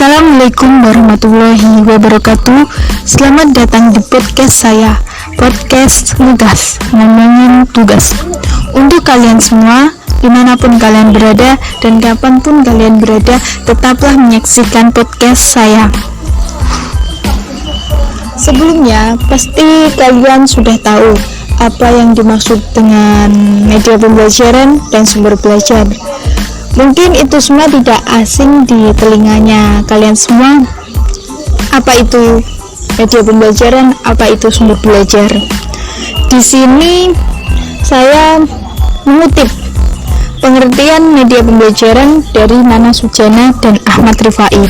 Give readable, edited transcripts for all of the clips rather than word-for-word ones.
Assalamualaikum warahmatullahi wabarakatuh. Selamat datang di podcast saya, podcast Nugas, ngomongin tugas. Untuk kalian semua, dimanapun kalian berada dan kapanpun kalian berada, tetaplah menyaksikan podcast saya. Sebelumnya, pasti kalian sudah tahu apa yang dimaksud dengan media pembelajaran dan sumber belajar. Mungkin itu semua tidak asing di telinganya kalian semua. Apa itu media pembelajaran? Apa itu sumber belajar? Di sini saya mengutip pengertian media pembelajaran dari Nana Sujana dan Ahmad Rifai,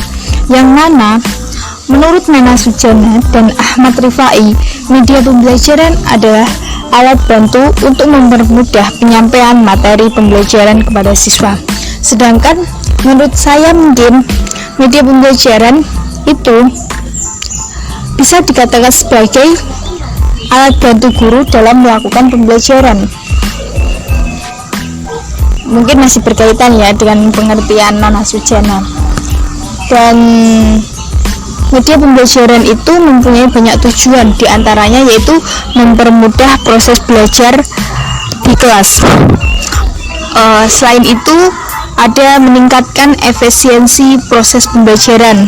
yang mana menurut Nana Sujana dan Ahmad Rifai, media pembelajaran adalah alat bantu untuk mempermudah penyampaian materi pembelajaran kepada siswa. Sedangkan menurut saya mungkin media pembelajaran itu bisa dikatakan sebagai alat bantu guru dalam melakukan pembelajaran. Mungkin masih berkaitan ya dengan pengertian Nana Sujana. Dan media pembelajaran itu mempunyai banyak tujuan, diantaranya yaitu mempermudah proses belajar di kelas. Selain itu, ada meningkatkan efisiensi proses pembelajaran,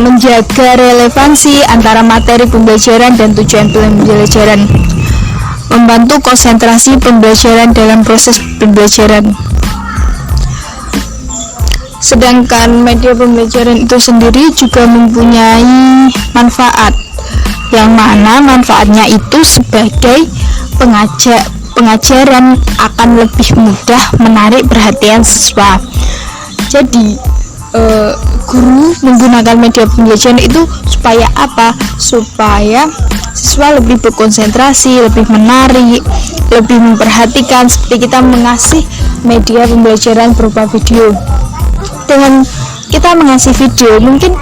menjaga relevansi antara materi pembelajaran dan tujuan pembelajaran, membantu konsentrasi pembelajaran dalam proses pembelajaran. Sedangkan media pembelajaran itu sendiri juga mempunyai manfaat, yang mana manfaatnya itu sebagai pengajaran akan lebih mudah menarik perhatian siswa. Jadi guru menggunakan media pembelajaran itu supaya apa? Supaya siswa lebih berkonsentrasi, lebih menarik, lebih memperhatikan. Seperti kita mengasih media pembelajaran berupa video. Dengan kita mengasih video, mungkin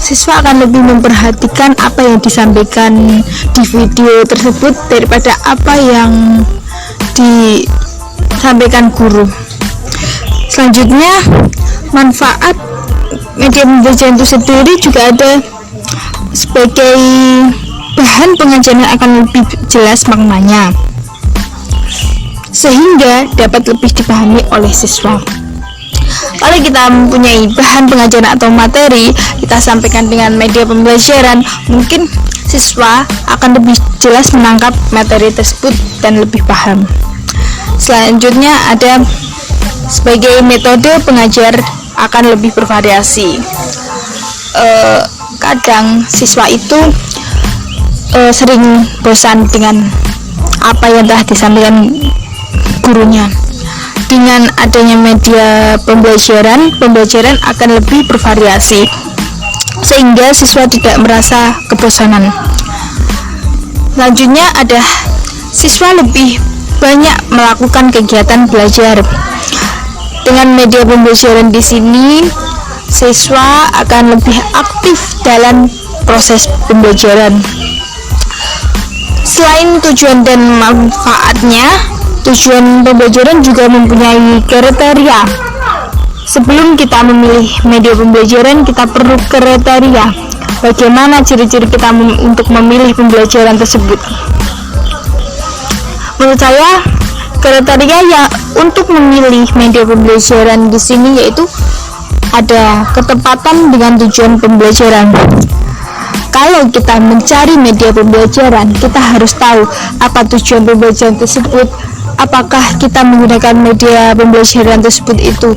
siswa akan lebih memperhatikan apa yang disampaikan di video tersebut daripada apa yang disampaikan guru. Selanjutnya, manfaat media pembelajaran itu sendiri juga ada sebagai bahan pengajaran akan lebih jelas maknanya, sehingga dapat lebih dipahami oleh siswa. Kalau kita mempunyai bahan pengajaran atau materi, kita sampaikan dengan media pembelajaran, mungkin siswa akan lebih jelas menangkap materi tersebut dan lebih paham. Selanjutnya ada sebagai metode pengajar akan lebih bervariasi. Kadang siswa itu sering bosan dengan apa yang telah disampaikan gurunya. Dengan adanya media pembelajaran akan lebih bervariasi, sehingga siswa tidak merasa kebosanan. Selanjutnya ada siswa lebih banyak melakukan kegiatan belajar. Dengan media pembelajaran di sini, siswa akan lebih aktif dalam proses pembelajaran. Selain tujuan dan manfaatnya, tujuan pembelajaran juga mempunyai kriteria. Sebelum kita memilih media pembelajaran, kita perlu kriteria. Bagaimana ciri-ciri kita untuk memilih pembelajaran tersebut? Menurut saya, kriteria yang untuk memilih media pembelajaran di sini yaitu ada ketepatan dengan tujuan pembelajaran. Kalau kita mencari media pembelajaran, kita harus tahu apa tujuan pembelajaran tersebut. Apakah kita menggunakan media pembelajaran tersebut itu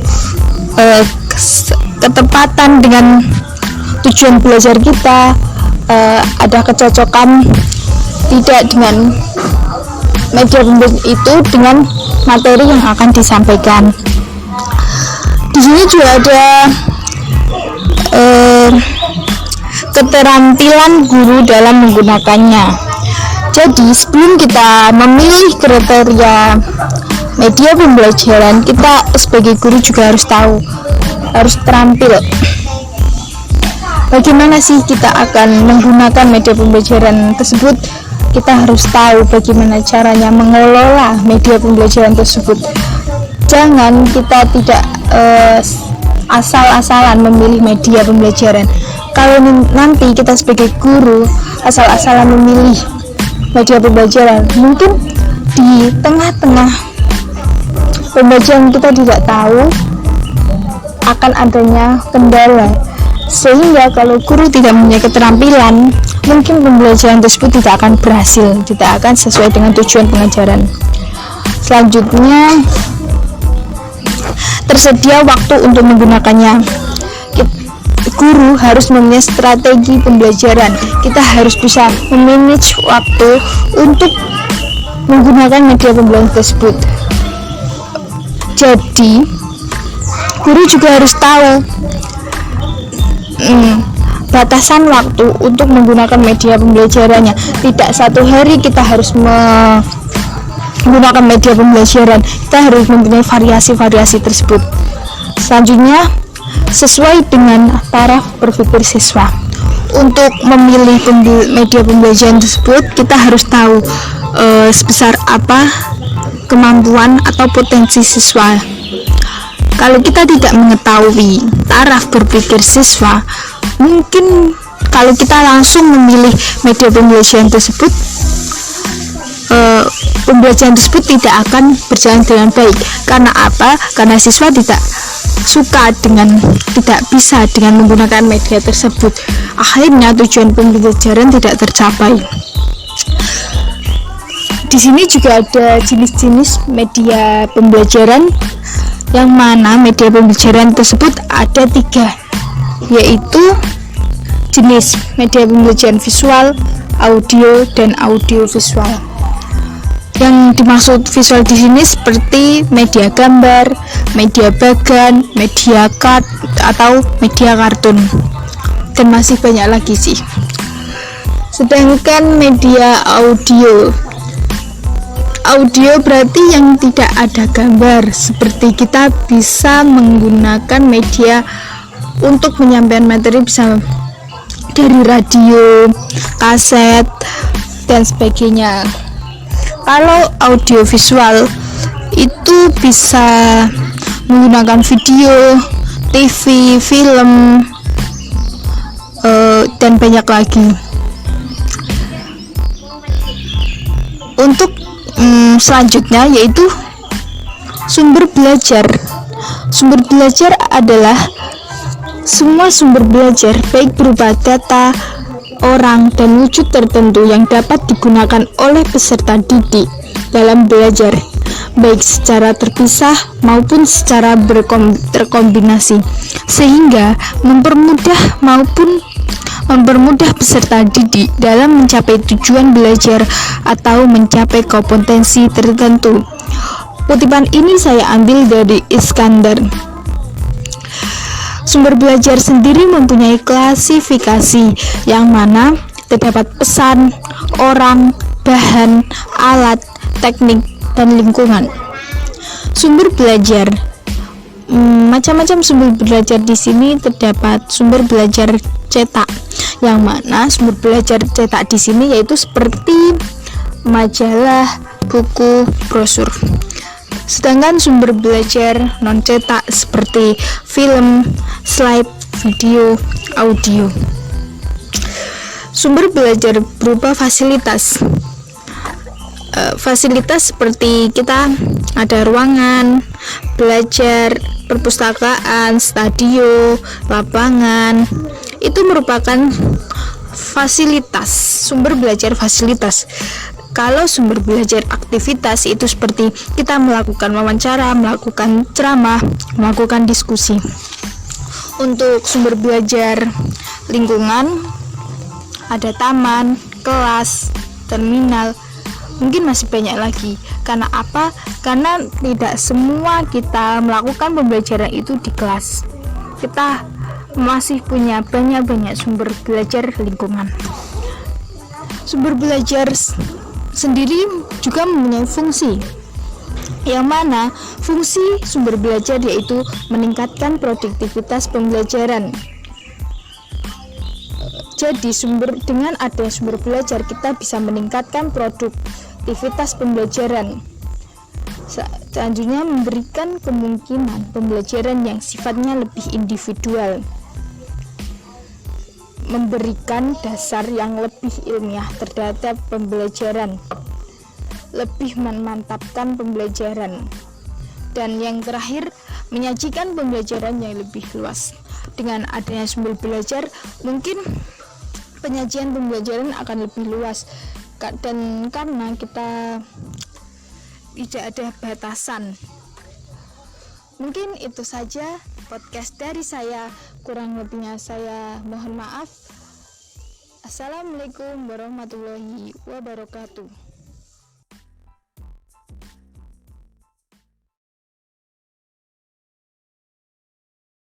ketepatan dengan tujuan belajar kita, ada kecocokan tidak dengan media pembelajaran itu dengan materi yang akan disampaikan. Di sini juga ada keterampilan guru dalam menggunakannya. Jadi sebelum kita memilih kriteria media pembelajaran, kita sebagai guru juga harus tahu, harus terampil bagaimana sih kita akan menggunakan media pembelajaran tersebut. Kita harus tahu bagaimana caranya mengelola media pembelajaran tersebut. Jangan kita tidak asal-asalan memilih media pembelajaran. Kalau nanti kita sebagai guru asal-asalan memilih media pembelajaran, mungkin di tengah-tengah pembelajaran kita tidak tahu akan adanya kendala, sehingga kalau guru tidak punya keterampilan, mungkin pembelajaran tersebut tidak akan berhasil, tidak akan sesuai dengan tujuan pengajaran. Selanjutnya, tersedia waktu untuk menggunakannya. Guru harus mempunyai strategi pembelajaran. Kita harus bisa memanage waktu untuk menggunakan media pembelajaran tersebut. Jadi, guru juga harus tahu batasan waktu untuk menggunakan media pembelajarannya. Tidak satu hari kita harus menggunakan media pembelajaran, kita harus mempunyai variasi-variasi tersebut. Selanjutnya, sesuai dengan taraf berpikir siswa. Untuk memilih media pembelajaran tersebut, kita harus tahu sebesar apa kemampuan atau potensi siswa. Kalau kita tidak mengetahui taraf berpikir siswa, mungkin kalau kita langsung memilih media pembelajaran tersebut, pembelajaran tersebut tidak akan berjalan dengan baik. Karena apa? Karena siswa tidak bisa dengan menggunakan media tersebut. Akhirnya tujuan pembelajaran tidak tercapai. Di sini juga ada jenis-jenis media pembelajaran, yang mana media pembelajaran tersebut ada 3, yaitu jenis media pembelajaran visual, audio, dan audiovisual. Yang dimaksud visual di sini seperti media gambar, media bagan, media cut atau media kartun, dan masih banyak lagi sih. Sedangkan media audio berarti yang tidak ada gambar, seperti kita bisa menggunakan media untuk menyampaikan materi, bisa dari radio, kaset, dan sebagainya. Kalau audiovisual itu bisa menggunakan video, TV, film, dan banyak lagi. Untuk selanjutnya yaitu sumber belajar. Sumber belajar adalah semua sumber belajar, baik berupa data, orang, dan wujud tertentu yang dapat digunakan oleh peserta didik dalam belajar, baik secara terpisah maupun secara terkombinasi, sehingga mempermudah peserta didik dalam mencapai tujuan belajar atau mencapai kompetensi tertentu. Kutipan ini saya ambil dari Iskandar. Sumber belajar sendiri mempunyai klasifikasi, yang mana terdapat pesan, orang, bahan, alat, teknik, dan lingkungan. Sumber belajar, macam-macam sumber belajar di sini. Terdapat sumber belajar cetak, yang mana sumber belajar cetak di sini yaitu seperti majalah, buku, brosur. Sedangkan sumber belajar non cetak seperti film, slide, video, audio. Sumber belajar berupa fasilitas. Fasilitas seperti kita ada ruangan belajar, perpustakaan, stadio, lapangan. Itu merupakan fasilitas, sumber belajar fasilitas. Kalau sumber belajar aktivitas itu seperti kita melakukan wawancara, melakukan ceramah, melakukan diskusi. Untuk sumber belajar lingkungan, ada taman, kelas, terminal, mungkin masih banyak lagi. Karena apa? Karena tidak semua kita melakukan pembelajaran itu di kelas. Kita masih punya banyak sumber belajar lingkungan. Sumber belajar sendiri juga mempunyai fungsi, yang mana fungsi sumber belajar yaitu meningkatkan produktivitas pembelajaran. Jadi dengan adanya sumber belajar kita bisa meningkatkan produktivitas pembelajaran. Selanjutnya, memberikan kemungkinan pembelajaran yang sifatnya lebih individual, memberikan dasar yang lebih ilmiah terhadap pembelajaran, lebih memantapkan pembelajaran, dan yang terakhir, menyajikan pembelajaran yang lebih luas. Dengan adanya sumber belajar, mungkin penyajian pembelajaran akan lebih luas, dan karena kita tidak ada batasan. Mungkin itu saja podcast dari saya, kurang lebihnya saya mohon maaf. Assalamualaikum warahmatullahi wabarakatuh.